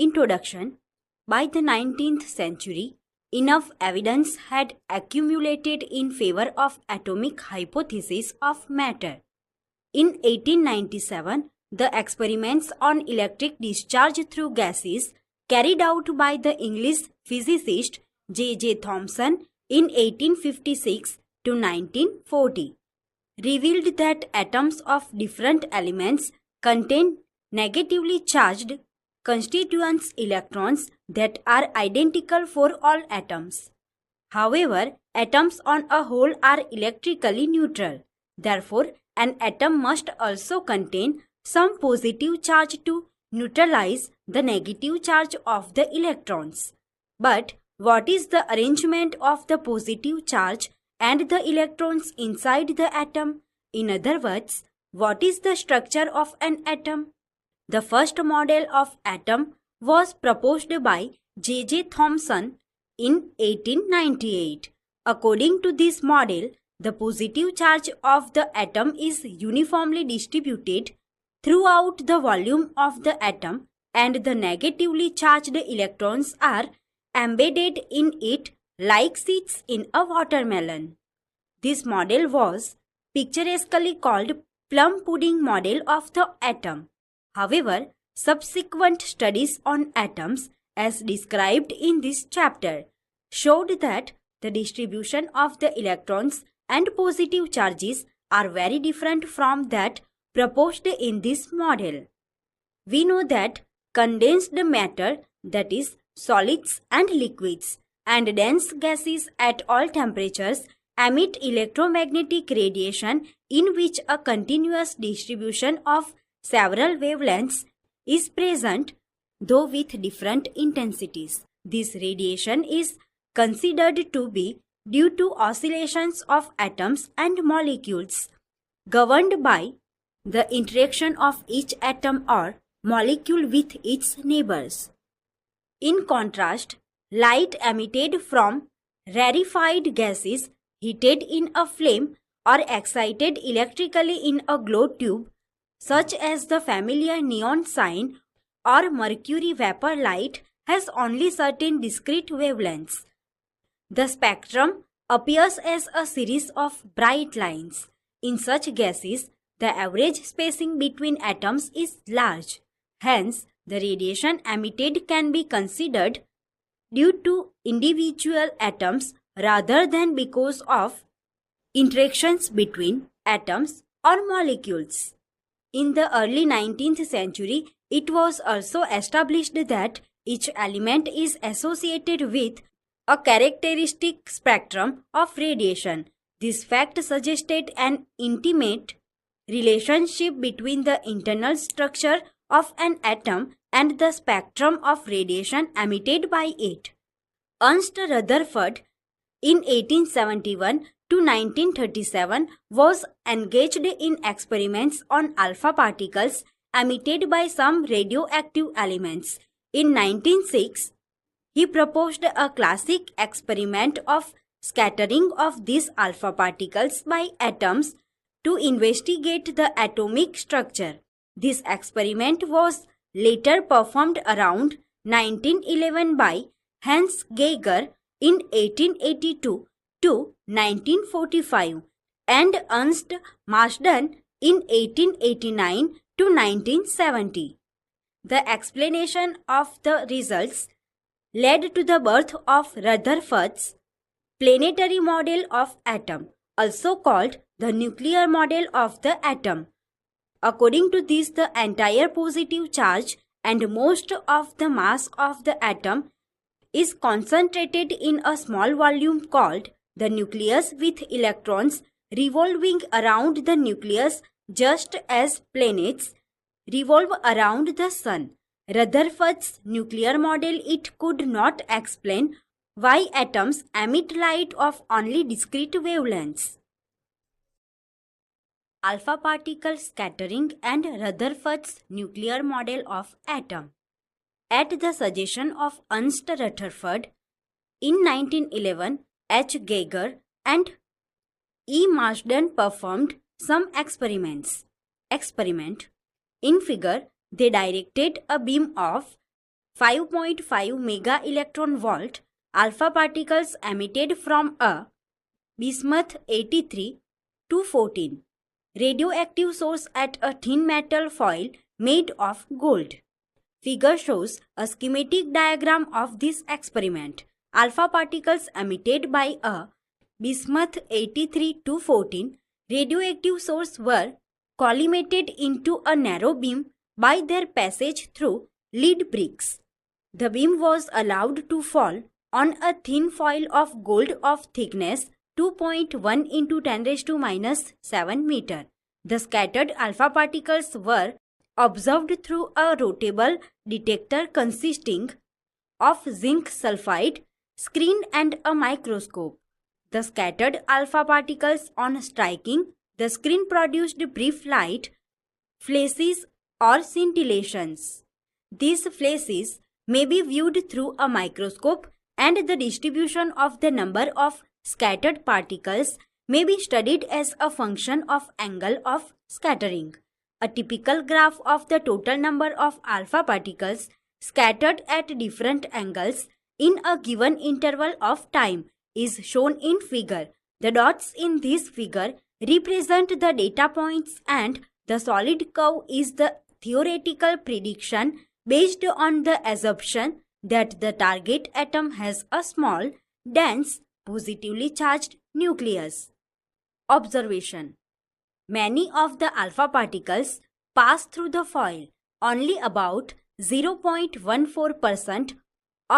Introduction. By the 19th century, enough evidence had accumulated in favor of atomic hypothesis of matter. In 1897, the experiments on electric discharge through gases carried out by the English physicist J. Thomson in 1856 to 1940 revealed that atoms of different elements contain negatively charged constituents electrons that are identical for all atoms. However, atoms on a whole are electrically neutral. Therefore, an atom must also contain some positive charge to neutralize the negative charge of the electrons. But what is the arrangement of the positive charge and the electrons inside the atom? In other words, what is the structure of an atom? The first model of atom was proposed by J. Thomson in 1898. According to this model, the positive charge of the atom is uniformly distributed throughout the volume of the atom and the negatively charged electrons are embedded in it like seeds in a watermelon. This model was picturesquely called plum pudding model of the atom. However, subsequent studies on atoms, as described in this chapter, showed that the distribution of the electrons and positive charges are very different from that proposed in this model. We know that condensed matter, that is, solids and liquids, and dense gases at all temperatures emit electromagnetic radiation in which a continuous distribution of several wavelengths is present, though with different intensities. This radiation is considered to be due to oscillations of atoms and molecules, governed by the interaction of each atom or molecule with its neighbors. In contrast, light emitted from rarefied gases heated in a flame or excited electrically in a glow tube, such as the familiar neon sign or mercury vapor light, has only certain discrete wavelengths. The spectrum appears as a series of bright lines. In such gases, the average spacing between atoms is large. Hence, the radiation emitted can be considered due to individual atoms rather than because of interactions between atoms or molecules. In the early 19th century, it was also established that each element is associated with a characteristic spectrum of radiation. This fact suggested an intimate relationship between the internal structure of an atom and the spectrum of radiation emitted by it. Ernst Rutherford in 1871 to 1937 was engaged in experiments on alpha particles emitted by some radioactive elements. In 1906, he proposed a classic experiment of scattering of these alpha particles by atoms to investigate the atomic structure. This experiment was later performed around 1911 by Hans Geiger in 1882 to 1945 and Ernst Marsden in 1889 to 1970. The explanation of the results led to the birth of Rutherford's planetary model of atom, also called the nuclear model of the atom. According to this, the entire positive charge and most of the mass of the atom is concentrated in a small volume called the nucleus, with electrons revolving around the nucleus just as planets revolve around the sun. Rutherford's nuclear model could not explain why atoms emit light of only discrete wavelengths. Alpha particle scattering and Rutherford's nuclear model of atom. At the suggestion of Ernst Rutherford, in 1911, H. Geiger and E. Marsden performed some experiment. In figure, they directed a beam of 5.5 mega electron volt alpha particles emitted from a bismuth 83-214 radioactive source at a thin metal foil made of gold. Figure shows a schematic diagram of this experiment. Alpha particles emitted by a bismuth 83-214 radioactive source were collimated into a narrow beam by their passage through lead bricks. The beam was allowed to fall on a thin foil of gold of thickness 2.1 into 10⁻⁷ meter. The scattered alpha particles were observed through a rotable detector consisting of zinc sulfide, screen and a microscope. The scattered alpha particles on striking the screen produced brief light flashes or scintillations. These flashes may be viewed through a microscope, and the distribution of the number of scattered particles may be studied as a function of angle of scattering. A typical graph of the total number of alpha particles scattered at different angles in a given interval of time is shown in figure. The dots in this figure represent the data points, and the solid curve is the theoretical prediction based on the assumption that the target atom has a small, dense, positively charged nucleus. Observation: many of the alpha particles pass through the foil. Only about 0.14%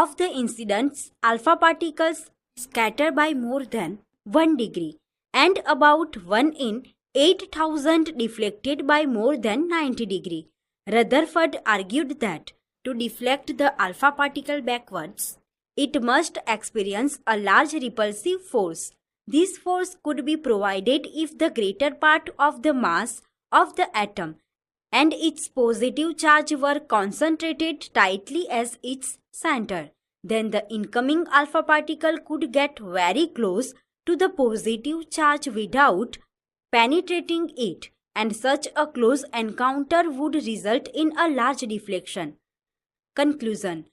of the incident alpha particles scatter by more than 1 degree, and about 1 in 8,000 deflected by more than 90 degree. Rutherford argued that to deflect the alpha particle backwards, it must experience a large repulsive force. This force could be provided if the greater part of the mass of the atom and its positive charge were concentrated tightly as its center. Then the incoming alpha particle could get very close to the positive charge without penetrating it, and such a close encounter would result in a large deflection. Conclusion: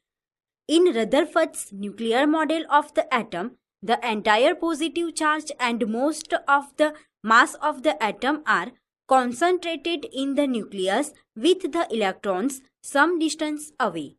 in Rutherford's nuclear model of the atom, the entire positive charge and most of the mass of the atom are concentrated in the nucleus, with the electrons some distance away.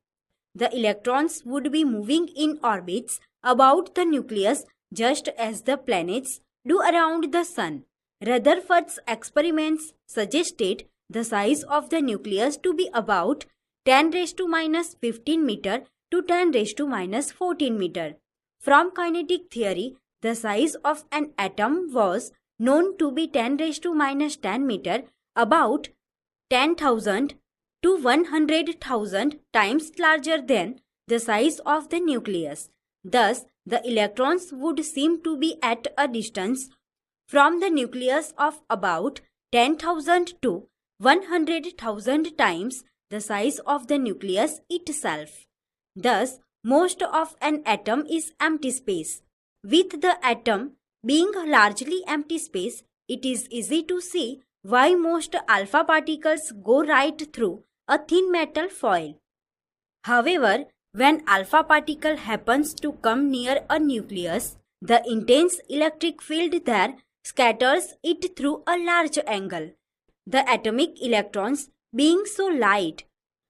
The electrons would be moving in orbits about the nucleus just as the planets do around the sun. Rutherford's experiments suggested the size of the nucleus to be about 10⁻⁻15 meter to 10⁻⁻14 meter. From kinetic theory, the size of an atom was known to be 10⁻⁻10 meter, about 10,000 to 100,000 times larger than the size of the nucleus. Thus, the electrons would seem to be at a distance from the nucleus of about 10,000 to 100,000 times the size of the nucleus itself. Thus, most of an atom is empty space. With the atom being largely empty space, it is easy to see why most alpha particles go right through a thin metal foil. However, when alpha particle happens to come near a nucleus, the intense electric field there scatters it through a large angle. The atomic electrons, being so light,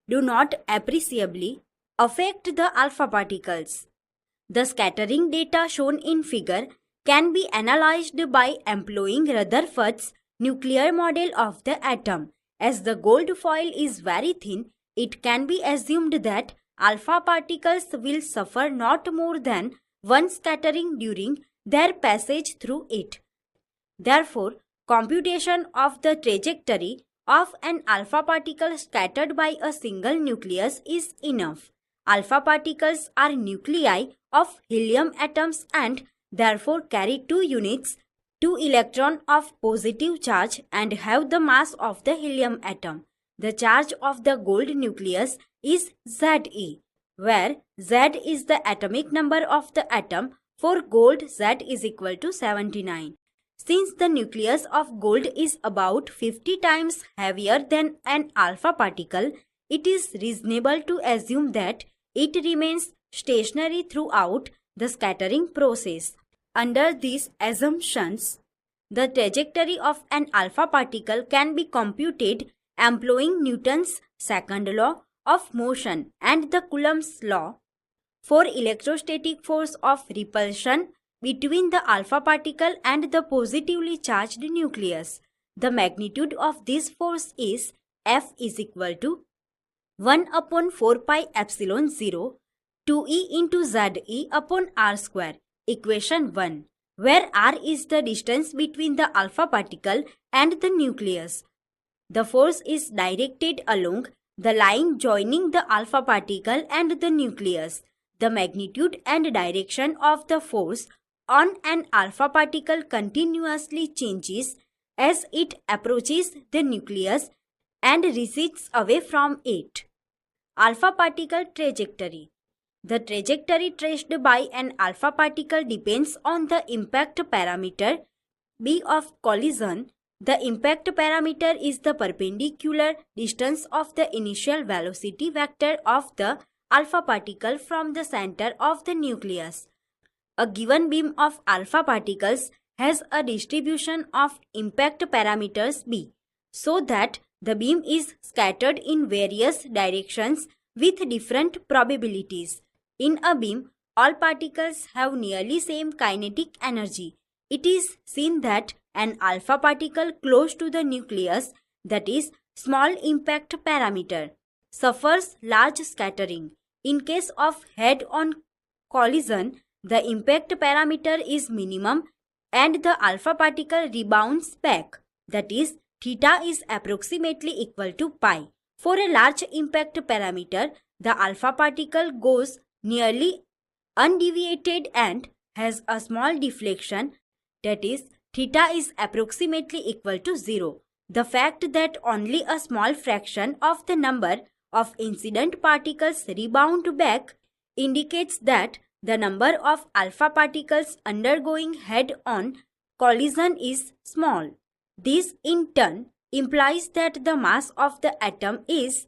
do not appreciably affect the alpha particles. The scattering data shown in figure can be analyzed by employing Rutherford's nuclear model of the atom. As the gold foil is very thin, it can be assumed that alpha particles will suffer not more than one scattering during their passage through it. Therefore, computation of the trajectory of an alpha particle scattered by a single nucleus is enough. Alpha particles are nuclei of helium atoms and therefore carry 2 units, 2 electrons of positive charge, and have the mass of the helium atom. The charge of the gold nucleus is Ze, where Z is the atomic number of the atom. For gold, Z is equal to 79. Since the nucleus of gold is about 50 times heavier than an alpha particle, it is reasonable to assume that It remains stationary throughout the scattering process. Under these assumptions, the trajectory of an alpha particle can be computed employing Newton's second law of motion and the Coulomb's law. For electrostatic force of repulsion between the alpha particle and the positively charged nucleus, the magnitude of this force is F is equal to 1 upon 4 pi epsilon 0 2e into Ze upon r square, equation 1, where r is the distance between the alpha particle and the nucleus. The force is directed along the line joining the alpha particle and the nucleus. The magnitude and direction of the force on an alpha particle continuously changes as it approaches the nucleus and recedes away from it. Alpha particle trajectory. The trajectory traced by an alpha particle depends on the impact parameter b of collision. The impact parameter is the perpendicular distance of the initial velocity vector of the alpha particle from the center of the nucleus. A given beam of alpha particles has a distribution of impact parameters b, so that the beam is scattered in various directions with different probabilities. In a beam, all particles have nearly same kinetic energy. It is seen that an alpha particle close to the nucleus, that is, small impact parameter, suffers large scattering. In case of head-on collision, the impact parameter is minimum and the alpha particle rebounds back, that is, theta is approximately equal to pi. For a large impact parameter, the alpha particle goes nearly undeviated and has a small deflection, that is, theta is approximately equal to 0. The fact that only a small fraction of the number of incident particles rebound back indicates that the number of alpha particles undergoing head-on collision is small. This in turn implies that the mass of the atom is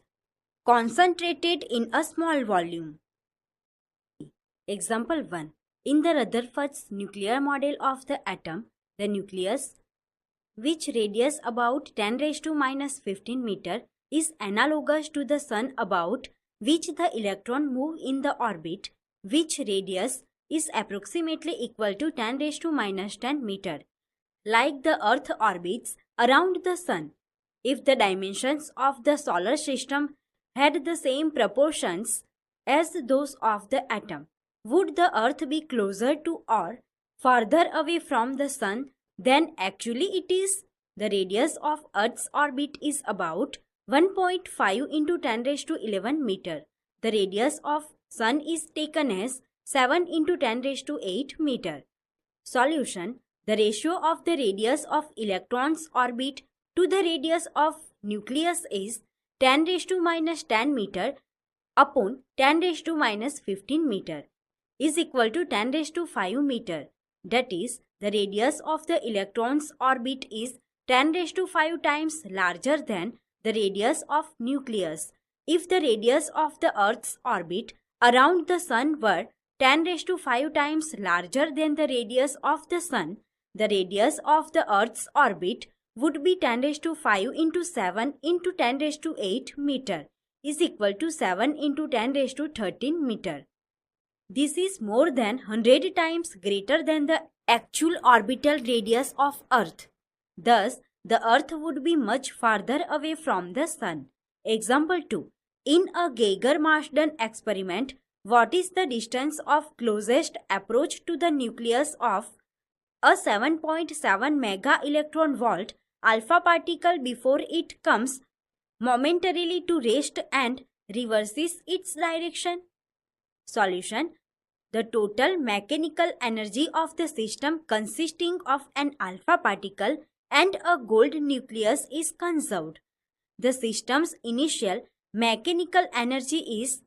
concentrated in a small volume. Example 1. In the Rutherford's nuclear model of the atom, the nucleus, which radius about 10⁻⁻15 meter, is analogous to the Sun, about which the electron move in the orbit, which radius is approximately equal to 10⁻⁻10 meter. Like the Earth orbits around the Sun, if the dimensions of the solar system had the same proportions as those of the atom, would the Earth be closer to or farther away from the Sun than actually it is? The radius of Earth's orbit is about 1.5 into 10⁻11 meter. The radius of Sun is taken as 7 into 10⁸ meter. Solution. The ratio of the radius of electron's orbit to the radius of nucleus is 10⁻⁻10 meter upon 10⁻⁻15 meter is equal to 10⁵ meter. That is, the radius of the electron's orbit is 10⁵ times larger than the radius of nucleus. If the radius of the Earth's orbit around the Sun were 10⁵ times larger than the radius of the Sun, the radius of the Earth's orbit would be 10⁵ into 7 into 10⁸ meter is equal to 7 into 10⁻13 meter. This is more than 100 times greater than the actual orbital radius of Earth. Thus, the Earth would be much farther away from the Sun. Example 2. In a Geiger-Marsden experiment, what is the distance of closest approach to the nucleus of a 7.7 mega electron volt alpha particle before it comes momentarily to rest and reverses its direction? Solution. The total mechanical energy of the system consisting of an alpha particle and a gold nucleus is conserved. The system's initial mechanical energy is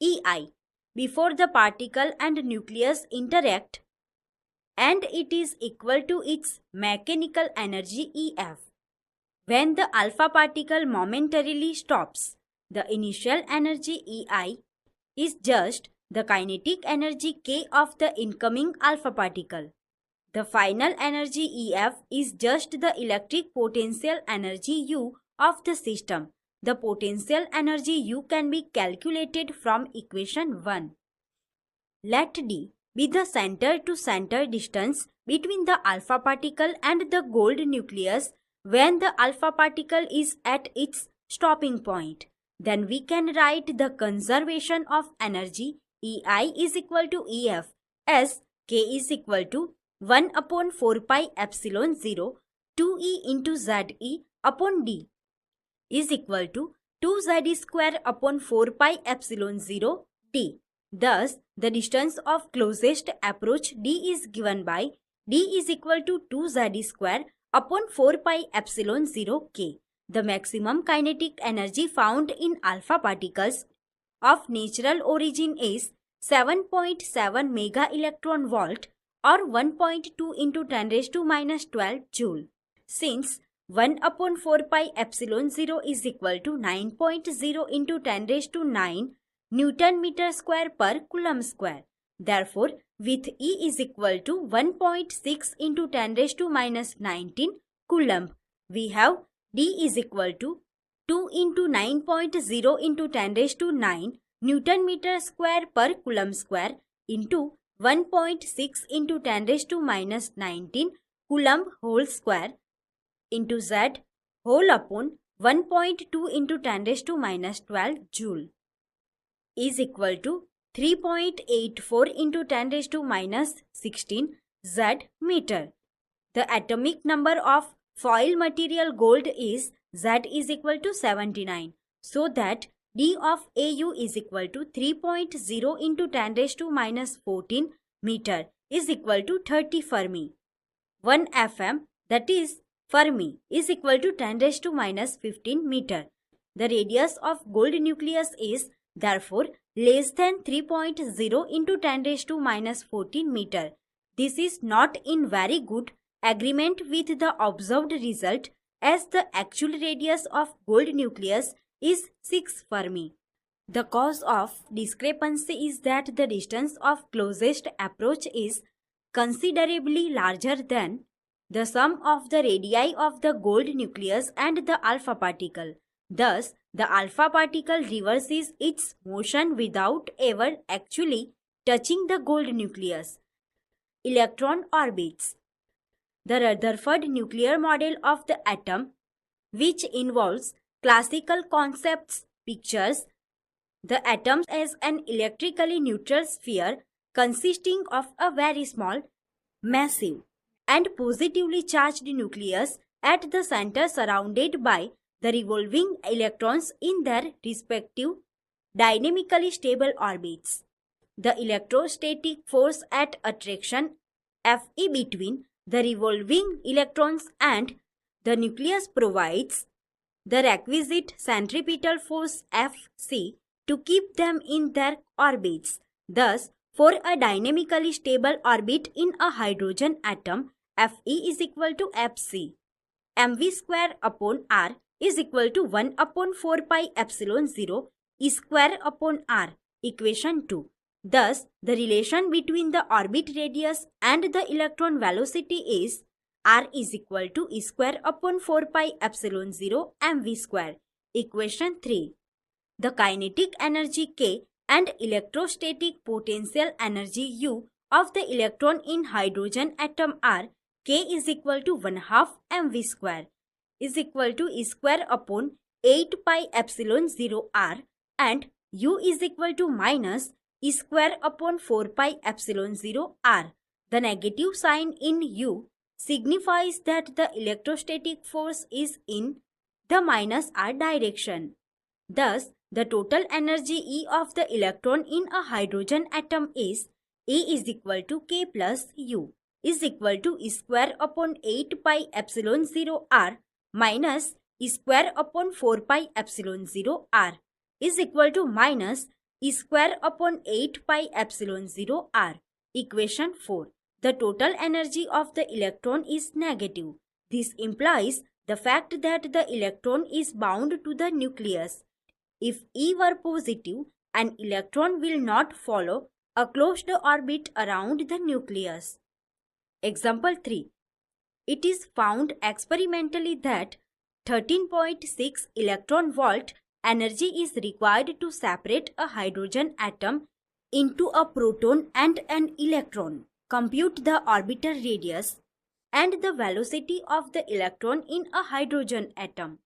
EI before the particle and nucleus interact, and it is equal to its mechanical energy EF. When the alpha particle momentarily stops, the initial energy EI is just the kinetic energy K of the incoming alpha particle. The final energy EF is just the electric potential energy U of the system. The potential energy U can be calculated from equation 1. Let D be the center-to-center distance between the alpha particle and the gold nucleus when the alpha particle is at its stopping point. Then we can write the conservation of energy EI is equal to EF as K is equal to 1 upon 4 pi epsilon 0 2E into ZE upon D is equal to 2Z square upon 4 pi epsilon 0 D. Thus, the distance of closest approach D is given by D is equal to 2Z square upon 4 pi epsilon 0 K. The maximum kinetic energy found in alpha particles of natural origin is 7.7 mega electron volt or 1.2 into 10 raised to minus 12 joule. Since 1 upon 4 pi epsilon 0 is equal to 9.0 into 10 raised to 9 Newton meter square per Coulomb square. Therefore, with E is equal to 1.6 into 10 raised to minus 19 Coulomb, we have D is equal to 2 into 9.0 into 10 raised to 9 Newton meter square per Coulomb square into 1.6 into 10 raised to minus 19 Coulomb whole square into Z whole upon 1.2 into 10 raised to minus 12 joule is equal to 3.84 into 10 raised to minus 16 Z meter. The atomic number of foil material gold is Z is equal to 79. So that D of AU is equal to 3.0 into 10 raised to minus 14 meter is equal to 30 Fermi. 1 FM, that is Fermi, is equal to 10 raised to minus 15 meter. The radius of gold nucleus is therefore less than 3.0 into 10 raised to minus 14 meter. This is not in very good agreement with the observed result, as the actual radius of gold nucleus is 6 Fermi. The cause of discrepancy is that the distance of closest approach is considerably larger than the sum of the radii of the gold nucleus and the alpha particle. Thus, the alpha particle reverses its motion without ever actually touching the gold nucleus. Electron orbits. The Rutherford nuclear model of the atom, which involves classical concepts, pictures the atom as an electrically neutral sphere consisting of a very small, massive, and positively charged nucleus at the center surrounded by the revolving electrons in their respective dynamically stable orbits. The electrostatic force at attraction Fe between the revolving electrons and the nucleus provides the requisite centripetal force Fc to keep them in their orbits. Thus, for a dynamically stable orbit in a hydrogen atom, Fe is equal to Fc. mv square upon r is equal to 1 upon 4 pi epsilon 0 E square upon r, equation 2. Thus, the relation between the orbit radius and the electron velocity is r is equal to E square upon 4 pi epsilon 0 mv square, equation 3. The kinetic energy K and electrostatic potential energy U of the electron in hydrogen atom are K is equal to 1/2 mv square is equal to E square upon 8 pi epsilon 0 r and U is equal to minus E square upon 4 pi epsilon 0 r. The negative sign in U signifies that the electrostatic force is in the minus r direction. Thus, the total energy E of the electron in a hydrogen atom is E is equal to K plus U is equal to E square upon 8 pi epsilon 0 r minus E square upon 4 pi epsilon 0 r is equal to minus E square upon 8 pi epsilon 0 r. Equation 4. The total energy of the electron is negative. This implies the fact that the electron is bound to the nucleus. If E were positive, an electron will not follow a closed orbit around the nucleus. Example 3. It is found experimentally that 13.6 electron volt energy is required to separate a hydrogen atom into a proton and an electron. Compute the orbital radius and the velocity of the electron in a hydrogen atom.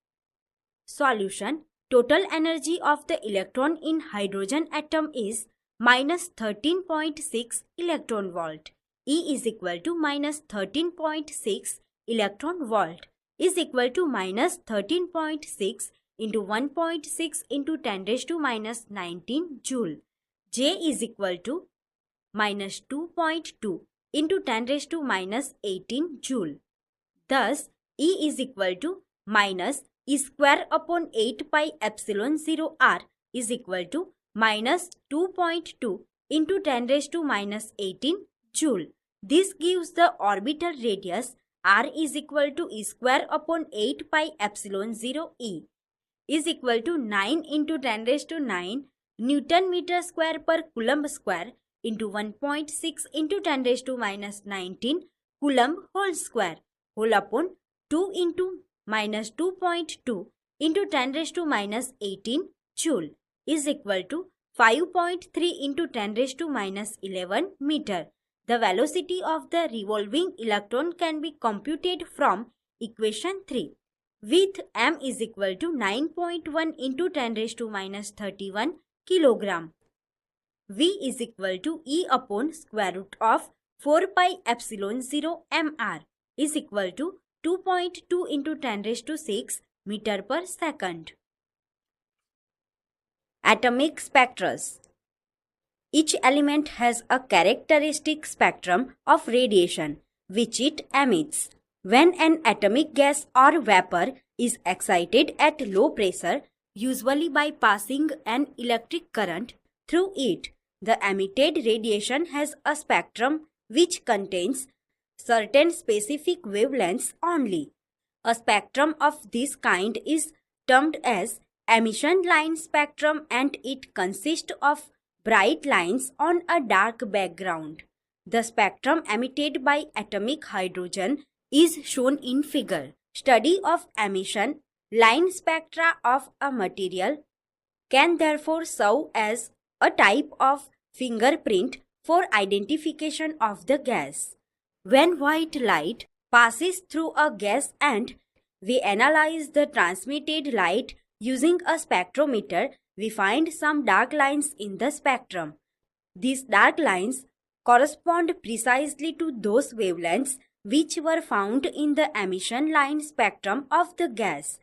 Solution. Total energy of the electron in hydrogen atom is minus 13.6 electron volt. E is equal to minus 13.6 electron volt is equal to minus 13.6 into 1.6 into 10 raised to minus 19 joule. J is equal to minus 2.2 into 10 raised to minus 18 joule. Thus, E is equal to minus E square upon 8 pi epsilon 0 r is equal to minus 2.2 into 10 raised to minus 18 joule. This gives the orbital radius r is equal to E square upon 8 pi epsilon 0 e is equal to 9 into 10 raised to 9 Newton meter square per Coulomb square into 1.6 into 10 raised to minus 19 Coulomb whole square whole upon 2 into minus 2.2 into 10 raised to minus 18 joule is equal to 5.3 into 10 raised to minus 11 meter. The velocity of the revolving electron can be computed from equation 3 with m is equal to 9.1 into 10 raised to minus 31 kilogram. V is equal to E upon square root of 4 pi epsilon 0 mr is equal to 2.2 into 10 raised to 6 meter per second. Atomic spectrums. Each element has a characteristic spectrum of radiation which it emits. When an atomic gas or vapor is excited at low pressure, usually by passing an electric current through it, the emitted radiation has a spectrum which contains certain specific wavelengths only. A spectrum of this kind is termed as emission line spectrum and it consists of bright lines on a dark background. The spectrum emitted by atomic hydrogen is shown in figure. Study of emission line spectra of a material can therefore serve as a type of fingerprint for identification of the gas. When white light passes through a gas and we analyze the transmitted light using a spectrometer, we find some dark lines in the spectrum. These dark lines correspond precisely to those wavelengths which were found in the emission line spectrum of the gas.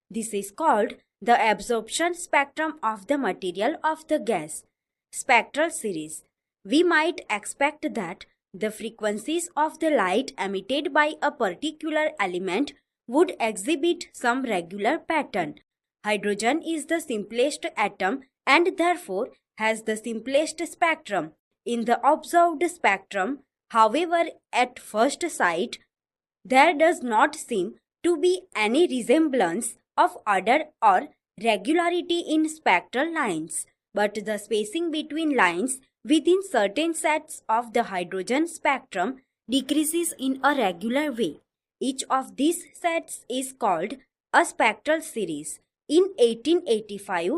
This is called the absorption spectrum of the material of the gas. Spectral series. We might expect that the frequencies of the light emitted by a particular element would exhibit some regular pattern. Hydrogen is the simplest atom and therefore has the simplest spectrum. In the observed spectrum, however, at first sight, there does not seem to be any resemblance of order or regularity in spectral lines, but the spacing between lines within certain sets of the hydrogen spectrum decreases in a regular way. Each of these sets is called a spectral series. In 1885,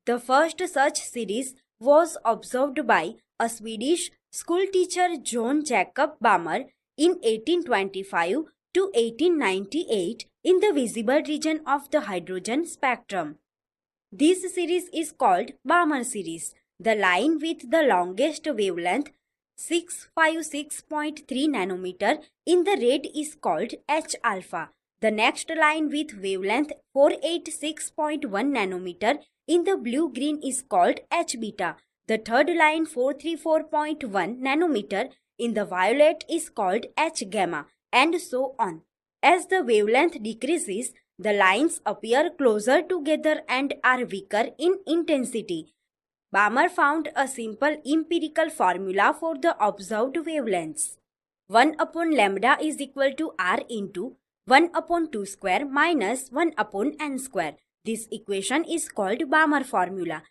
the first such series was observed by a Swedish schoolteacher John Jacob Balmer in 1825 to 1898 in the visible region of the hydrogen spectrum. This series is called Balmer series. The line with the longest wavelength 656.3 nanometer in the red is called H alpha. The next line with wavelength 486.1 nanometer in the blue-green is called H beta. The third line 434.1 nanometer in the violet is called H gamma, and so on. As the wavelength decreases, the lines appear closer together and are weaker in intensity. Balmer found a simple empirical formula for the observed wavelengths. 1 upon lambda is equal to r into 1 upon 2 square minus 1 upon n square. This equation is called Balmer formula.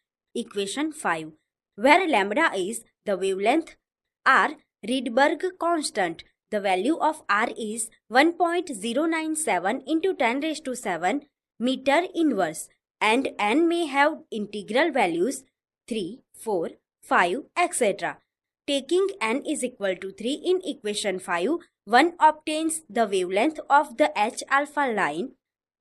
equation 5, where lambda is the wavelength, r Rydberg constant. The value of r is 1.097 into 10 raised to 7 meter inverse, and n may have integral values 3, 4, 5, etc. Taking n is equal to 3 in equation 5, one obtains the wavelength of the H alpha line.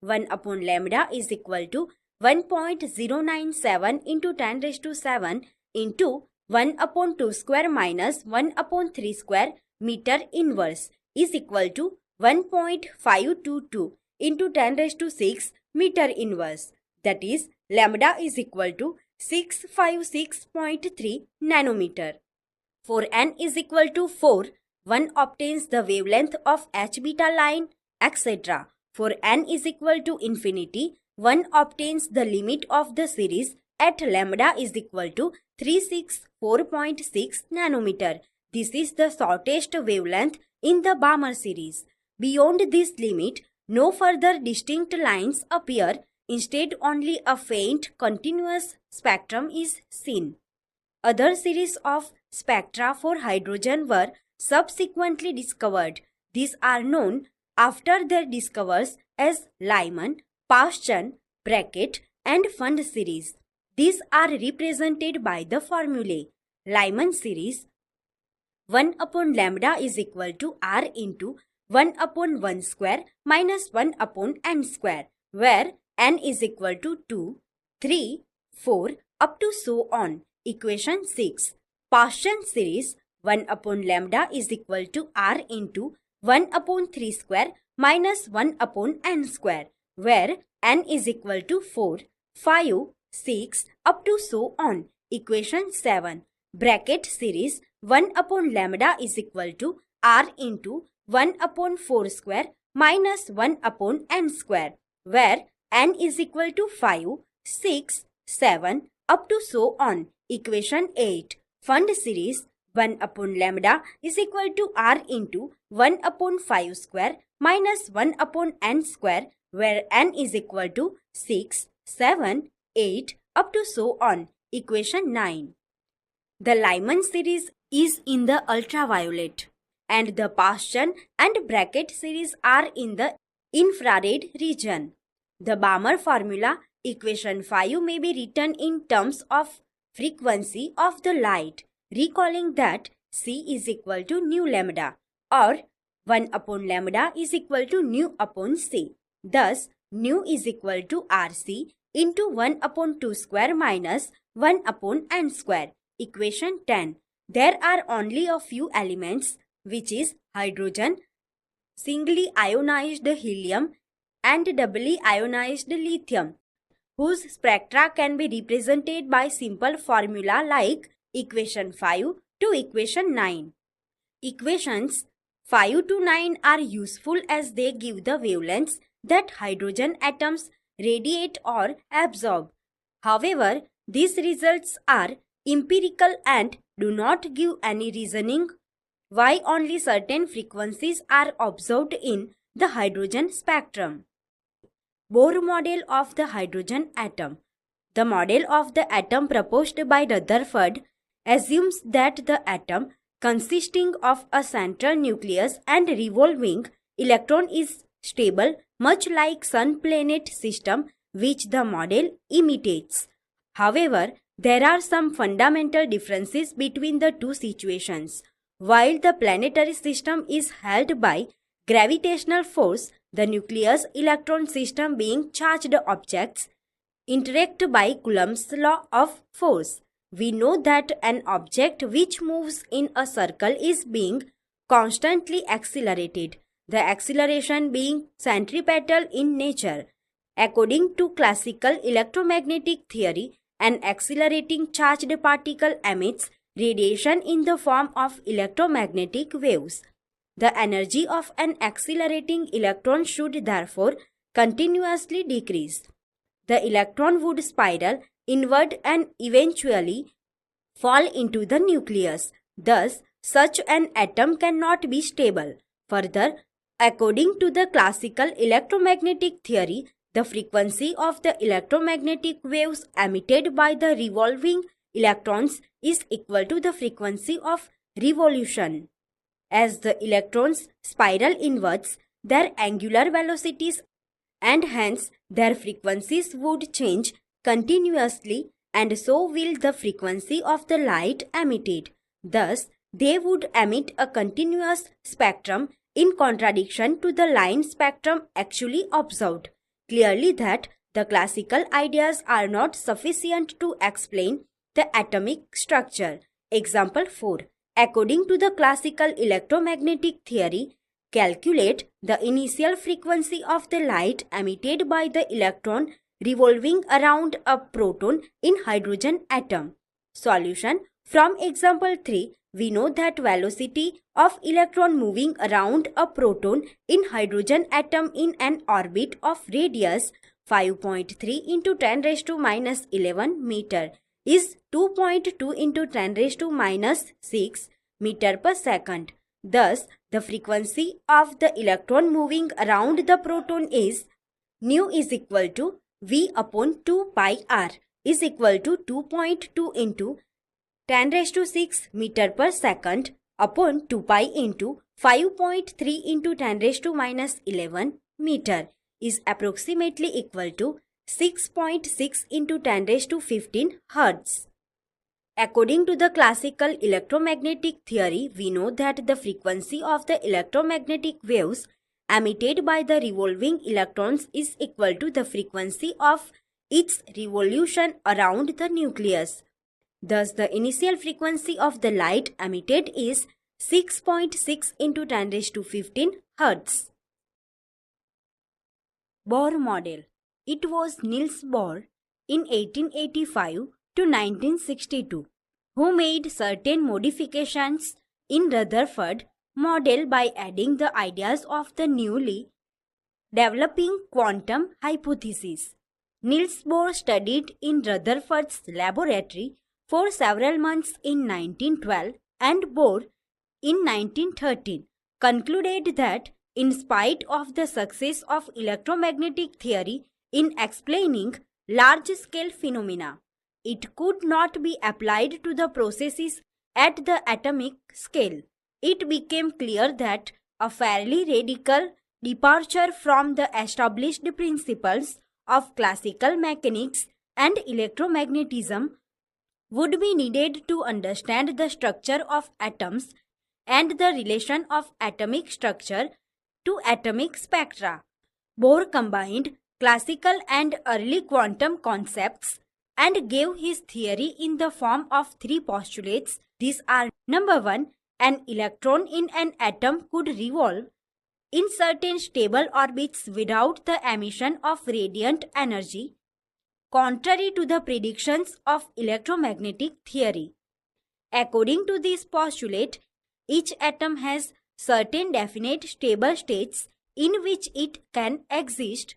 1 upon lambda is equal to 1.097 into 10 raised to 7 into 1 upon 2 square minus 1 upon 3 square meter inverse is equal to 1.522 into 10 raised to 6 meter inverse. That is, lambda is equal to 656.3 nanometer. For n is equal to 4, one obtains the wavelength of H beta line, etc. For n is equal to infinity, one obtains the limit of the series at lambda is equal to 364.6 nanometer. This is the shortest wavelength in the Bohr series. Beyond this limit, no further distinct lines appear. Instead, only a faint continuous spectrum is seen. Other series of spectra for hydrogen were subsequently discovered. These are known after their discoverers as Lyman, Paschen, Brackett, and Fund series. These are represented by the formulae. Lyman series 1 upon lambda is equal to r into 1 upon 1 square minus 1 upon n square, where n is equal to 2, 3, 4 up to so on. Equation 6. Paschen series 1 upon lambda is equal to r into 1 upon 3 square minus 1 upon n square, where n is equal to 4, 5, 6 up to so on. Equation 7. Bracket series 1 upon lambda is equal to r into 1 upon 4 square minus 1 upon n square, where n is equal to 5, 6, 7 up to so on. Equation 8. Fund series 1 upon lambda is equal to r into 1 upon 5 square minus 1 upon n square, where n is equal to 6, 7, 8 up to so on. Equation 9. The Lyman series is in the ultraviolet, and the Paschen and Brackett series are in the infrared region. The Bohr formula, equation 5, may be written in terms of frequency of the light, recalling that C is equal to nu lambda, or 1 upon lambda is equal to nu upon C. Thus, nu is equal to RC into 1 upon 2 square minus 1 upon n square. Equation 10. There are only a few elements, which is hydrogen, singly ionized helium, and doubly ionized lithium, whose spectra can be represented by simple formula like equation 5 to equation 9. Equations 5 to 9 are useful as they give the wavelengths that hydrogen atoms radiate or absorb. However, these results are empirical and do not give any reasoning why only certain frequencies are observed in the hydrogen spectrum. Bohr model of the hydrogen atom. The model of the atom proposed by Rutherford assumes that the atom, consisting of a central nucleus and revolving electron, is stable, much like sun-planet system which the model imitates. However, there are some fundamental differences between the two situations. While the planetary system is held by gravitational force, the nucleus electron system, being charged objects, interact by Coulomb's law of force. We know that an object which moves in a circle is being constantly accelerated, the acceleration being centripetal in nature. According to classical electromagnetic theory, an accelerating charged particle emits radiation in the form of electromagnetic waves. The energy of an accelerating electron should therefore continuously decrease. The electron would spiral inward and eventually fall into the nucleus. Thus, such an atom cannot be stable. Further, according to the classical electromagnetic theory, the frequency of the electromagnetic waves emitted by the revolving electrons is equal to the frequency of revolution. As the electrons spiral inwards, their angular velocities and hence their frequencies would change continuously, and so will the frequency of the light emitted. Thus, they would emit a continuous spectrum in contradiction to the line spectrum actually observed. Clearly that the classical ideas are not sufficient to explain the atomic structure. Example 4. According to the classical electromagnetic theory, calculate the initial frequency of the light emitted by the electron revolving around a proton in hydrogen atom. Solution. From example 3, we know that velocity of electron moving around a proton in hydrogen atom in an orbit of radius 5.3 into 10 raised to minus 11 meter is 2.2 into 10 raised to minus 6 meter per second. Thus, the frequency of the electron moving around the proton is nu is equal to V upon 2 pi r is equal to 2.2 into 10 raised to 6 meter per second upon 2 pi into 5.3 into 10 raised to minus 11 meter is approximately equal to 6.6 into 10 raised to 15 hertz. According to the classical electromagnetic theory, we know that the frequency of the electromagnetic waves emitted by the revolving electrons is equal to the frequency of its revolution around the nucleus. Thus, the initial frequency of the light emitted is 6.6 into 10 raised to 15 hertz. Bohr model. It was Niels Bohr in 1885 to 1962 who made certain modifications in Rutherford model by adding the ideas of the newly developing quantum hypothesis. Niels Bohr studied in Rutherford's laboratory for several months in 1912 and Bohr in 1913 concluded that in spite of the success of electromagnetic theory in explaining large-scale phenomena, it could not be applied to the processes at the atomic scale. It became clear that a fairly radical departure from the established principles of classical mechanics and electromagnetism would be needed to understand the structure of atoms and the relation of atomic structure to atomic spectra. Bohr combined classical and early quantum concepts and gave his theory in the form of three postulates. These are: number 1, an electron in an atom could revolve in certain stable orbits without the emission of radiant energy, contrary to the predictions of electromagnetic theory. According to this postulate, each atom has certain definite stable states in which it can exist,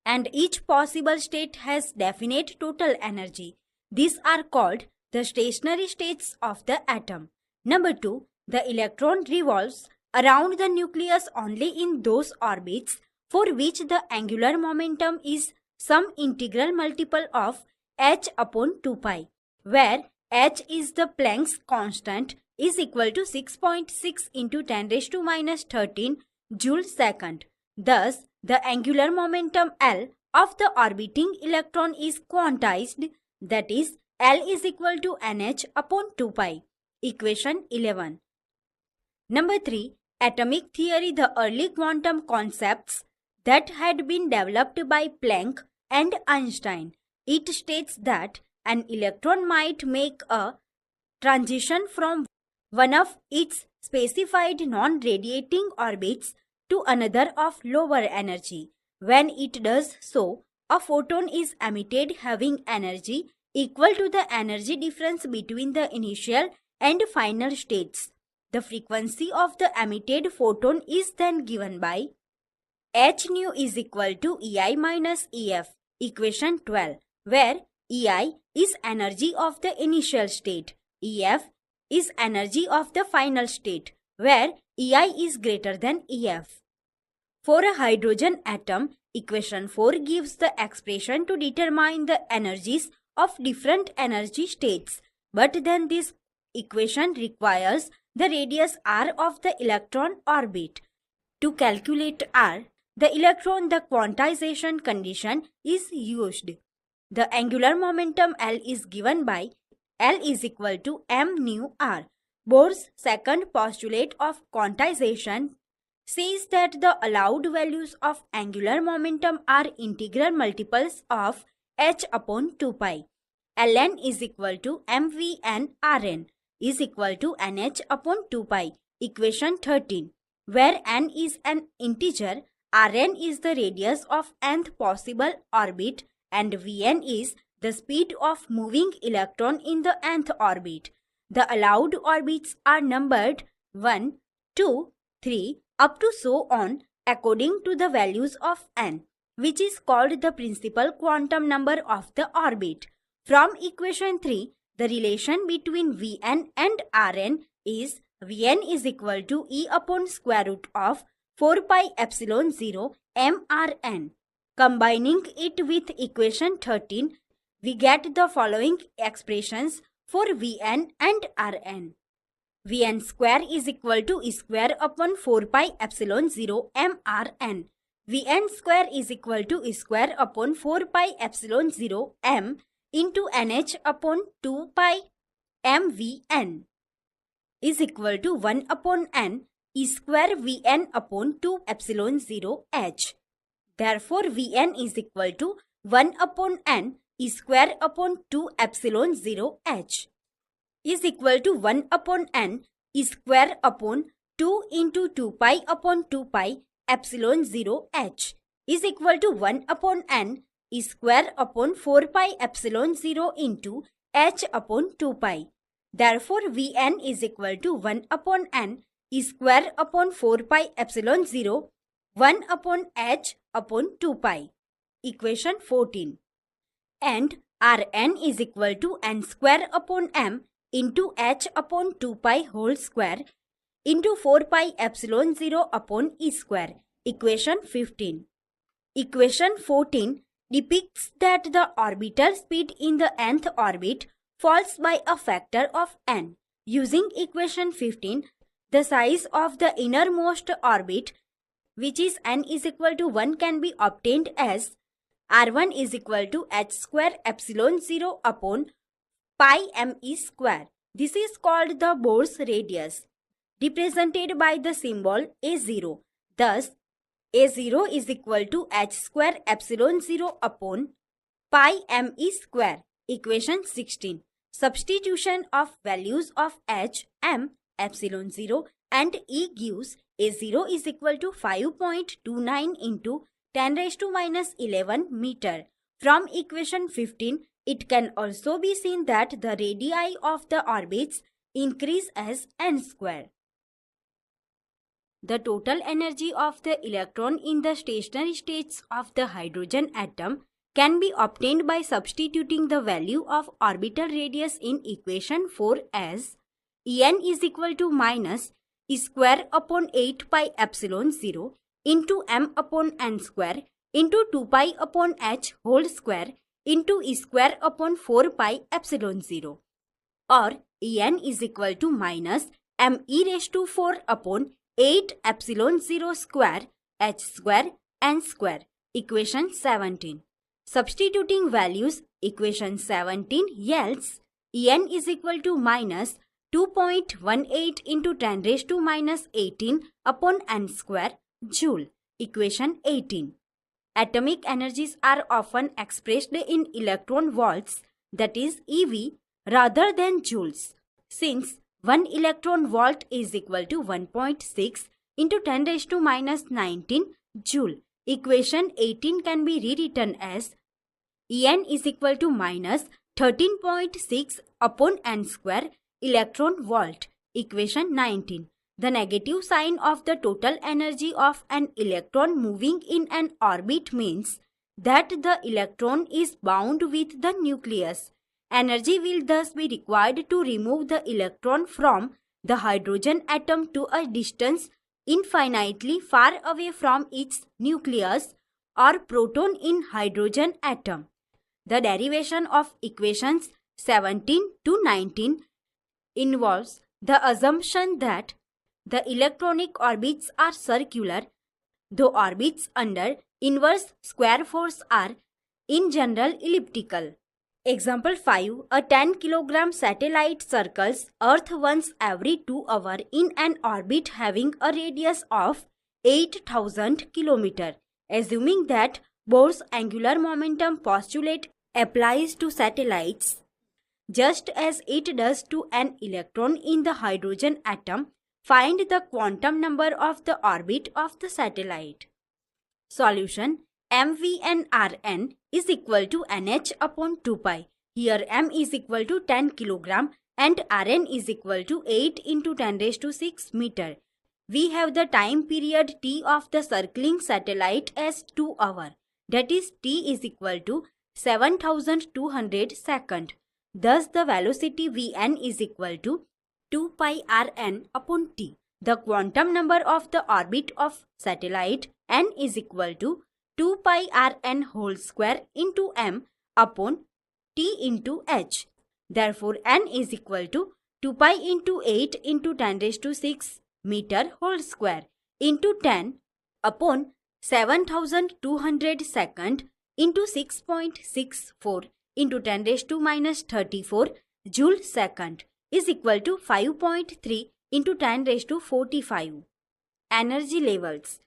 and each possible state has definite total energy. These are called the stationary states of the atom. Number 2, the electron revolves around the nucleus only in those orbits for which the angular momentum is some integral multiple of h upon 2 pi, where h is the Planck's constant, is equal to 6.6 into 10 raised to minus 13 joule second. Thus, the angular momentum L of the orbiting electron is quantized, that is, L is equal to nh upon 2 pi. Equation 11. Number 3. Atomic theory. The early quantum concepts that had been developed by Planck and Einstein. It states that an electron might make a transition from one of its specified non-radiating orbits to another of lower energy. When it does so, a photon is emitted having energy equal to the energy difference between the initial and final states. The frequency of the emitted photon is then given by h nu is equal to EI minus EF, equation 12, where EI is energy of the initial state, EF is energy of the final state, where EI is greater than EF. For a hydrogen atom, Equation 4 gives the expression to determine the energies of different energy states. But then this equation requires the radius r of the electron orbit. To calculate r, the quantization condition is used. The angular momentum L is given by L is equal to m nu r. Bohr's second postulate of quantization says that the allowed values of angular momentum are integral multiples of h upon 2 pi. Ln is equal to mv and Rn is equal to nh upon 2 pi. Equation 13. Where n is an integer, Rn is the radius of nth possible orbit and Vn is the speed of moving electron in the nth orbit. The allowed orbits are numbered 1, 2, 3 up to so on according to the values of n, which is called the principal quantum number of the orbit. From equation 3, the relation between Vn and Rn is Vn is equal to E upon square root of 4 pi epsilon 0 mRn. Combining it with equation 13, we get the following expressions for Vn and Rn. Vn square is equal to E square upon 4 pi epsilon 0 mRn. Vn square is equal to E square upon 4 pi epsilon 0 m into nh upon 2 pi mVn is equal to 1 upon n E square Vn upon 2 epsilon 0 h. Therefore, Vn is equal to 1 upon n E square upon 2 epsilon 0 h is equal to 1 upon n E square upon 2 into 2 pi upon 2 pi epsilon 0 h is equal to 1 upon n E square upon 4 pi epsilon 0 into h upon 2 pi. Therefore, Vn is equal to 1 upon n E square upon 4 pi epsilon 0 1 upon h upon 2 pi. Equation 14. And Rn is equal to n square upon m into h upon 2 pi whole square into 4 pi epsilon 0 upon E square. Equation 15. Equation 14 depicts that the orbital speed in the nth orbit falls by a factor of n. Using equation 15, the size of the innermost orbit, which is n is equal to 1, can be obtained as R1 is equal to h square epsilon 0 upon pi me square. This is called the Bohr's radius, represented by the symbol A0. Thus, A0 is equal to h square epsilon 0 upon pi me square. Equation 16. Substitution of values of h, m, epsilon 0 and E gives A0 is equal to 5.29 into 10 raised to minus 11 meter. From equation 15, it can also be seen that the radii of the orbits increase as n square. The total energy of the electron in the stationary states of the hydrogen atom can be obtained by substituting the value of orbital radius in equation 4 as En is equal to minus E square upon 8 pi epsilon 0 into m upon n square into 2 pi upon h whole square into E square upon 4 pi epsilon 0, or En is equal to minus me raised to 4 upon 8 epsilon 0 square h square n square. Equation 17. Substituting values, equation 17 yields En is equal to minus 2.18 into 10 raised to minus 18 upon n square joule. Equation 18. Atomic energies are often expressed in electron volts, that is EV, rather than joules. Since 1 electron volt is equal to 1.6 into 10 raised to minus 19 joule, equation 18 can be rewritten as En is equal to minus 13.6 upon n square electron volt. Equation 19. The negative sign of the total energy of an electron moving in an orbit means that the electron is bound with the nucleus. Energy will thus be required to remove the electron from the hydrogen atom to a distance infinitely far away from its nucleus, or proton in hydrogen atom. The derivation of equations 17 to 19 involves the assumption that the electronic orbits are circular, though orbits under inverse square force are in general elliptical. Example 5. A 10 kg satellite circles Earth once every 2 hours in an orbit having a radius of 8,000 km. Assuming that Bohr's angular momentum postulate applies to satellites, just as it does to an electron in the hydrogen atom, find the quantum number of the orbit of the satellite. Solution: mv and Rn is equal to nh upon 2 pi. Here m is equal to 10 kg and Rn is equal to 8 into 10 raised to 6 meter. We have the time period t of the circling satellite as 2 hours. That is, t is equal to 7200 seconds. Thus, the velocity Vn is equal to 2 pi Rn upon t. The quantum number of the orbit of satellite n is equal to 2 pi Rn whole square into m upon t into h. Therefore, n is equal to 2 pi into 8 into 10 raised to 6 meter whole square into 10 upon 7200 second into 6.64 into 10 raised to minus 34 joule second is equal to 5.3 into 10 raised to 45. Energy levels.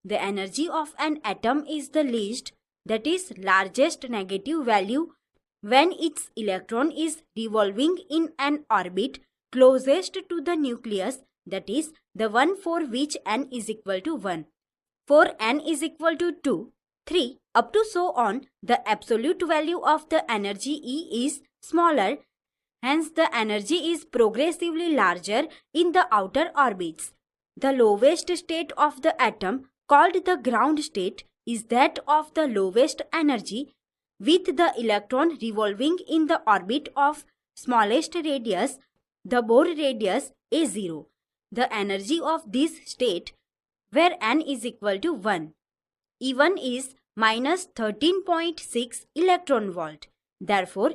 The energy of an atom is the least, that is largest negative value when its electron is revolving in an orbit closest to the nucleus, that is the one for which n is equal to 1. For n is equal to 2, 3 up to so on, the absolute value of the energy E is smaller. Hence, the energy is progressively larger in the outer orbits. The lowest state of the atom, called the ground state, is that of the lowest energy, with the electron revolving in the orbit of smallest radius, the Bohr radius A0. The energy of this state, where n is equal to 1, E1 is minus 13.6 electron volt. Therefore,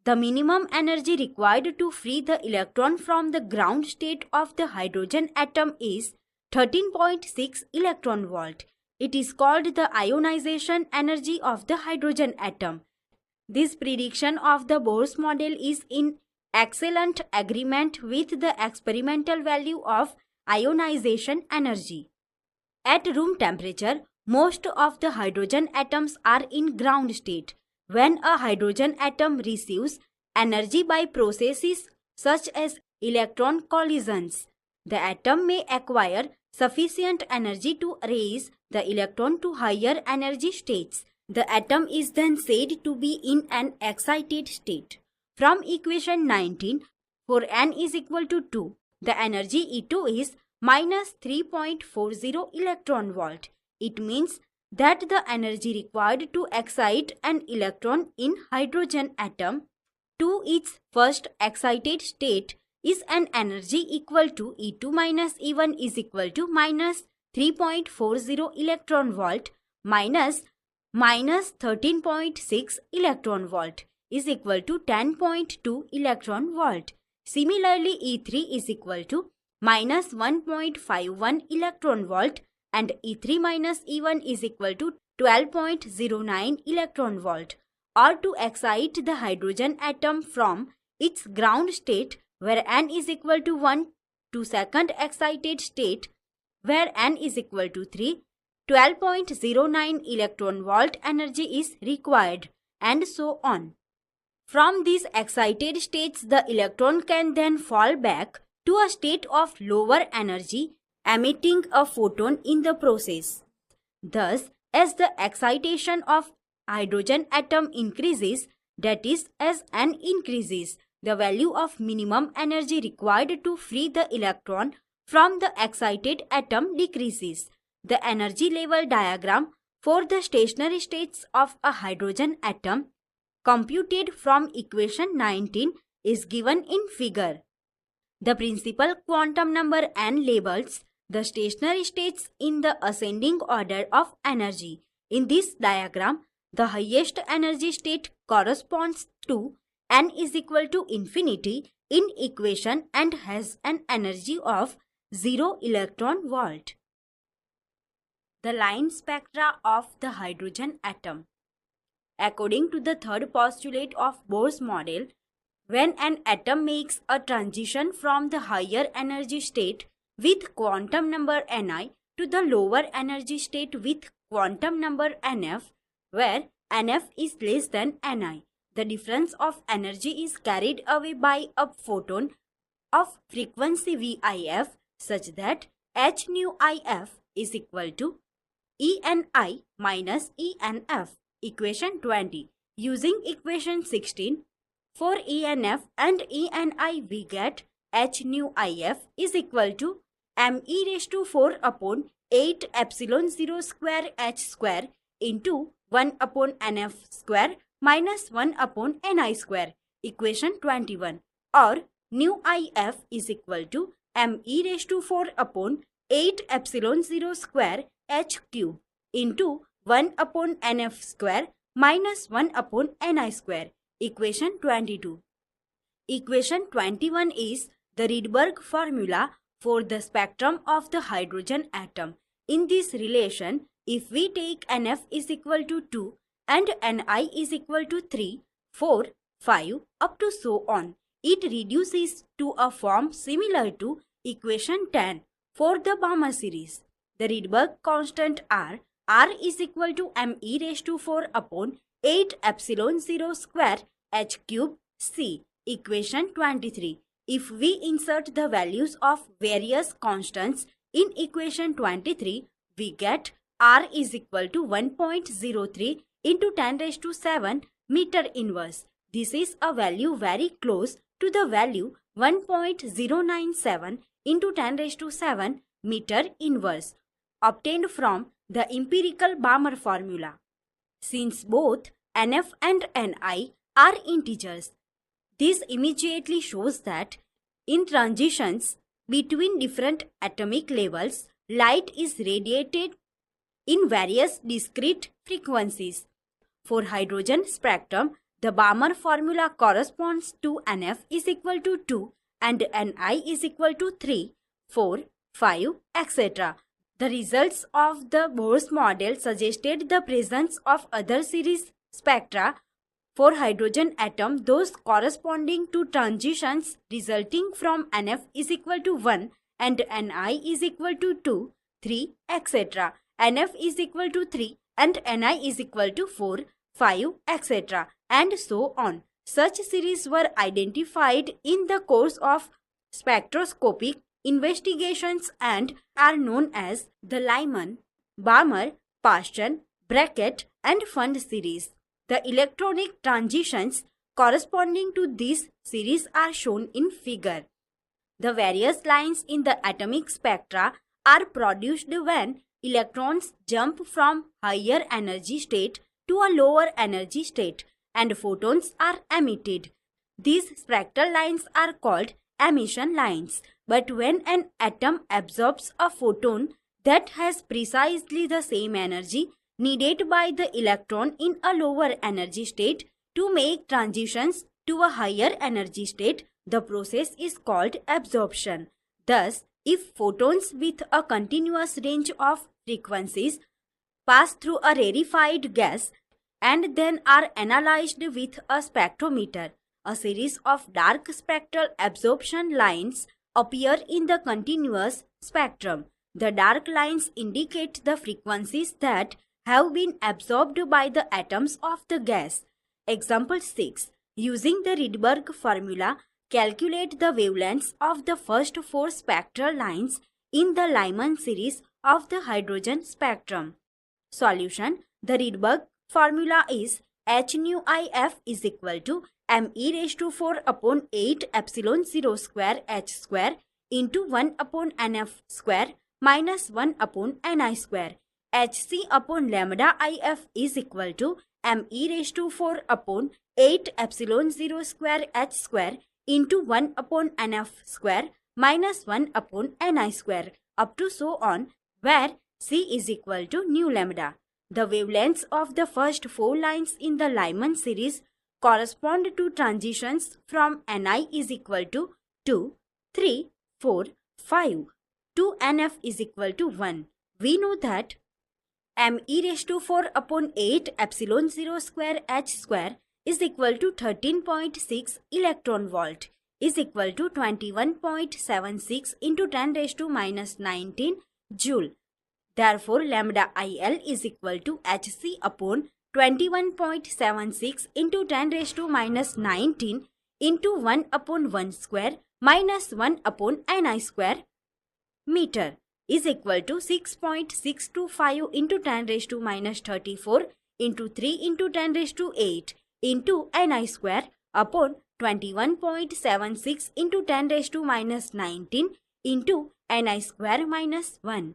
the minimum energy required to free the electron from the ground state of the hydrogen atom is 13.6 electron volt. It is called the ionization energy of the hydrogen atom. This prediction of the Bohr's model is in excellent agreement with the experimental value of ionization energy. At room temperature, most of the hydrogen atoms are in ground state. When a hydrogen atom receives energy by processes such as electron collisions, the atom may acquire sufficient energy to raise the electron to higher energy states. The atom is then said to be in an excited state. From equation 19, for n is equal to 2, the energy E2 is minus 3.40 electron volt. It means that the energy required to excite an electron in hydrogen atom to its first excited state is an energy equal to E2 minus E1 is equal to minus 3.40 electron volt minus 13.6 electron volt is equal to 10.2 electron volt. Similarly, E3 is equal to minus 1.51 electron volt and E3 minus E1 is equal to 12.09 electron volt. Or to excite the hydrogen atom from its ground state where n is equal to 1 to second excited state where n is equal to 3, 12.09 electron volt energy is required, and so on. From these excited states, the electron can then fall back to a state of lower energy, emitting a photon in the process. Thus, as the excitation of hydrogen atom increases, that is, as n increases, the value of minimum energy required to free the electron from the excited atom decreases. The energy level diagram for the stationary states of a hydrogen atom, computed from equation 19, is given in figure. The principal quantum number n labels the stationary states in the ascending order of energy. In this diagram, the highest energy state corresponds to n is equal to infinity in equation and has an energy of 0 electron volt. The line spectra of the hydrogen atom. According to the third postulate of Bohr's model, when an atom makes a transition from the higher energy state with quantum number Ni to the lower energy state with quantum number Nf, where Nf is less than Ni, the difference of energy is carried away by a photon of frequency VIF such that h nu IF is equal to ENI minus ENF. Equation 20. Using equation 16, for ENF and ENI we get h nu IF is equal to me raised to 4 upon 8 epsilon 0 square h square into 1 upon nf square minus 1 upon ni square. Equation 21. Or nu IF is equal to me raised to 4 upon 8 epsilon 0 square h cube into 1 upon nf square minus 1 upon ni square. Equation 22. Equation 21 is the Rydberg formula for the spectrum of the hydrogen atom. In this relation, if we take Nf is equal to 2 and Ni is equal to 3, 4, 5 up to so on, it reduces to a form similar to equation 10 for the Bohr series. The Rydberg constant R is equal to me raised to 4 upon 8 epsilon 0 square h cube c. Equation 23. If we insert the values of various constants in equation 23, we get R is equal to 1.03 into 10 raised to 7 meter inverse. This is a value very close to the value 1.097 into 10 raised to 7 meter inverse obtained from the empirical Bohr formula. Since both Nf and Ni are integers, this immediately shows that in transitions between different atomic levels, light is radiated in various discrete frequencies. For hydrogen spectrum, the Bohr formula corresponds to Nf is equal to 2 and Ni is equal to 3, 4, 5, etc. The results of the Bohr's model suggested the presence of other series spectra for hydrogen atom, those corresponding to transitions resulting from Nf is equal to 1 and Ni is equal to 2, 3, etc. Nf is equal to 3 and Ni is equal to 4, 5, etc. and so on. Such series were identified in the course of spectroscopic investigations and are known as the Lyman, Bohr, Paschen, Brackett and Fund series. The electronic transitions corresponding to this series are shown in figure. The various lines in the atomic spectra are produced when electrons jump from higher energy state to a lower energy state and photons are emitted. These spectral lines are called emission lines. But when an atom absorbs a photon that has precisely the same energy needed by the electron in a lower energy state to make transitions to a higher energy state, the process is called absorption. Thus, if photons with a continuous range of frequencies pass through a rarefied gas and then are analyzed with a spectrometer, a series of dark spectral absorption lines appear in the continuous spectrum. The dark lines indicate the frequencies that have been absorbed by the atoms of the gas. Example 6. Using the Rydberg formula, calculate the wavelengths of the first 4 spectral lines in the Lyman series of the hydrogen spectrum. Solution. The Rydberg formula is h nu IF is equal to me raised to 4 upon 8 epsilon 0 square h square into 1 upon nf square minus 1 upon ni square. Hc upon lambda IF is equal to me raised to 4 upon 8 epsilon 0 square h square into 1 upon nf square minus 1 upon ni square up to so on, where c is equal to nu lambda. The wavelengths of the first 4 lines in the Lyman series correspond to transitions from Ni is equal to 2, 3, 4, 5 to Nf is equal to 1. We know that me raised to 4 upon 8 epsilon 0 square h square is equal to 13.6 electron volt is equal to 21.76 into 10 raised to minus 19 joule. Therefore, lambda IL is equal to Hc upon 21.76 into 10 raised to minus 19 into 1 upon 1 square minus 1 upon Ni square meter is equal to 6.625 into 10 raised to minus 34 into 3 into 10 raised to 8 into Ni square upon 21.76 into 10 raised to minus 19 into Ni square minus 1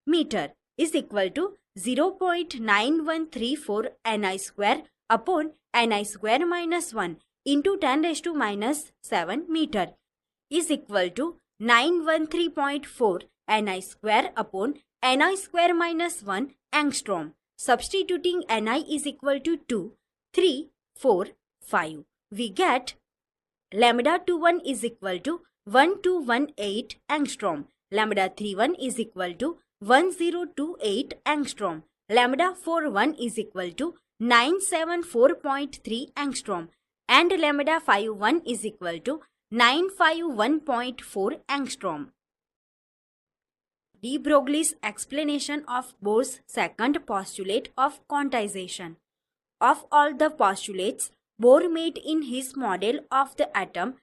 meter is equal to 0.9134 Ni square upon Ni square minus 1 into 10 raised to minus 7 meter is equal to 913.4 Ni square upon Ni square minus 1 angstrom. Substituting Ni is equal to 2, 3, 4, 5. We get lambda 21 is equal to 1218 angstrom. Lambda 31 is equal to 1028 angstrom. Lambda 41 is equal to 974.3 angstrom. And lambda 51 is equal to 951.4 angstrom. De Broglie's explanation of Bohr's second postulate of quantization. Of all the postulates Bohr made in his model of the atom,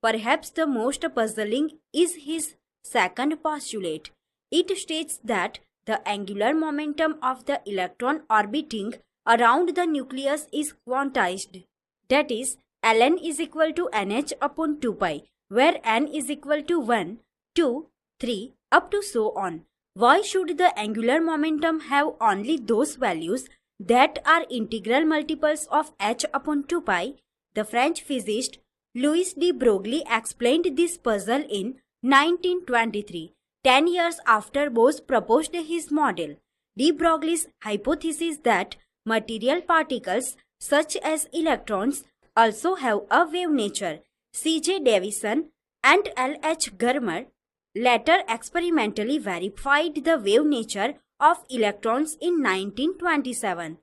perhaps the most puzzling is his second postulate. It states that the angular momentum of the electron orbiting around the nucleus is quantized. That is, ln is equal to nh upon 2 pi, where n is equal to 1, 2, 3, up to so on. Why should the angular momentum have only those values that are integral multiples of h upon 2 pi? The French physicist Louis de Broglie explained this puzzle in 1923, 10 years after Bohr proposed his model. De Broglie's hypothesis that material particles such as electrons also have a wave nature. C.J. Davison and L.H. Germer later experimentally verified the wave nature of electrons in 1927.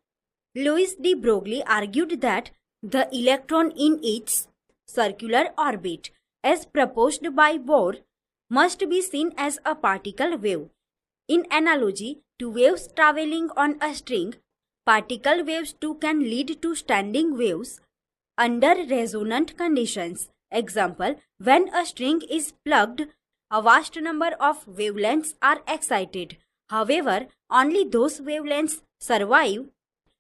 Louis de Broglie argued that the electron in its circular orbit, as proposed by Bohr, must be seen as a particle wave. In analogy to waves traveling on a string, particle waves too can lead to standing waves under resonant conditions. Example, when a string is plucked, a vast number of wavelengths are excited. However, only those wavelengths survive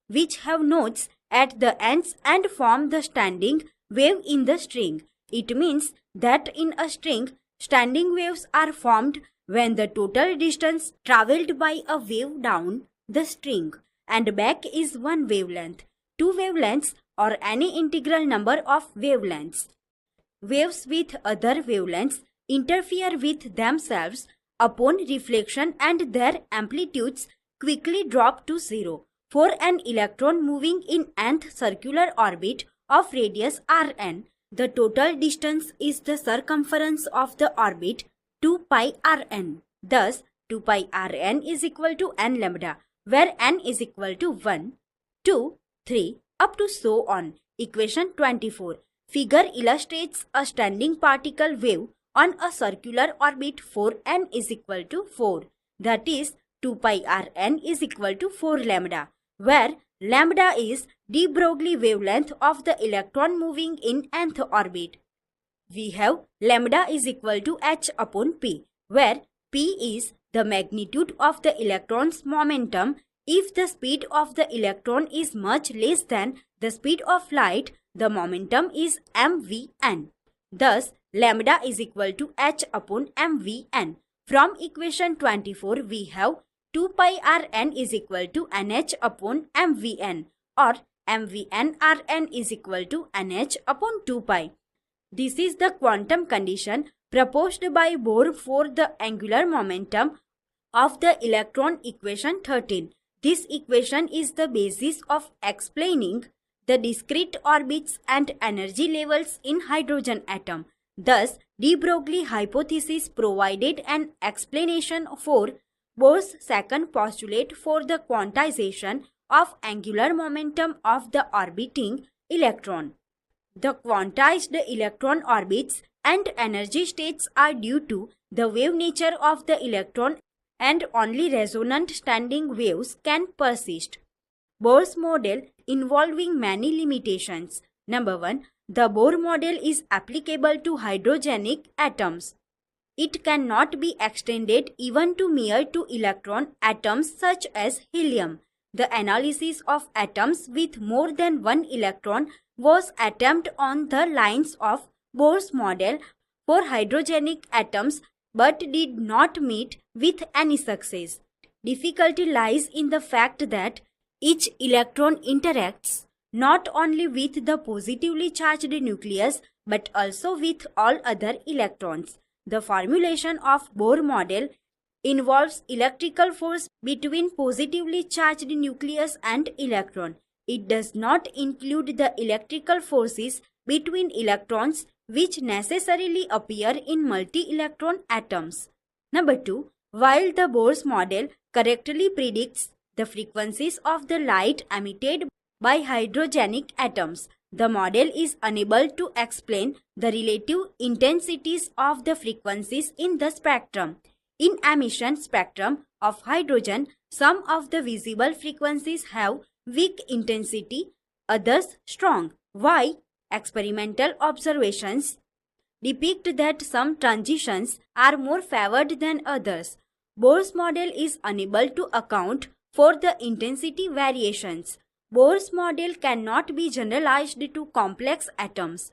which have nodes at the ends and form the standing wave in the string. It means that in a string, standing waves are formed when the total distance travelled by a wave down the string and back is one wavelength, two wavelengths, or any integral number of wavelengths. Waves with other wavelengths interfere with themselves upon reflection and their amplitudes quickly drop to zero. For an electron moving in nth circular orbit of radius Rn, the total distance is the circumference of the orbit 2 pi Rn. Thus, 2 pi Rn is equal to n lambda, where n is equal to 1, 2, 3, up to so on. Equation 24. Figure illustrates a standing particle wave on a circular orbit for n is equal to 4. That is, 2 pi Rn is equal to 4 lambda, where lambda is de Broglie wavelength of the electron moving in nth orbit. We have lambda is equal to h upon p, where p is the magnitude of the electron's momentum. If the speed of the electron is much less than the speed of light, the momentum is mvn. Thus, lambda is equal to h upon mvn. From equation 24, we have 2 pi Rn is equal to nh upon mvn, or mvn Rn is equal to nh upon 2 pi. This is the quantum condition proposed by Bohr for the angular momentum of the electron. Equation 13. This equation is the basis of explaining the discrete orbits and energy levels in hydrogen atom. Thus, de Broglie hypothesis provided an explanation for Bohr's second postulate for the quantization of angular momentum of the orbiting electron. The quantized electron orbits and energy states are due to the wave nature of the electron, and only resonant standing waves can persist. Bohr's model involving many limitations. Number 1. The Bohr model is applicable to hydrogenic atoms. It cannot be extended even to mere two-electron atoms such as helium. The analysis of atoms with more than one electron was attempted on the lines of Bohr's model for hydrogenic atoms but did not meet with any success. Difficulty lies in the fact that each electron interacts not only with the positively charged nucleus but also with all other electrons. The formulation of Bohr model involves electrical force between positively charged nucleus and electron. It does not include the electrical forces between electrons which necessarily appear in multi-electron atoms. Number 2. While the Bohr's model correctly predicts the frequencies of the light emitted by hydrogenic atoms, the model is unable to explain the relative intensities of the frequencies in the spectrum. In emission spectrum of hydrogen, some of the visible frequencies have weak intensity, others strong. Why? Experimental observations depict that some transitions are more favored than others. Bohr's model is unable to account for the intensity variations. Bohr's model cannot be generalized to complex atoms.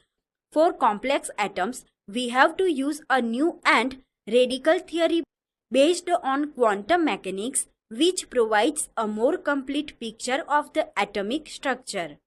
For complex atoms, we have to use a new and radical theory based on quantum mechanics, which provides a more complete picture of the atomic structure.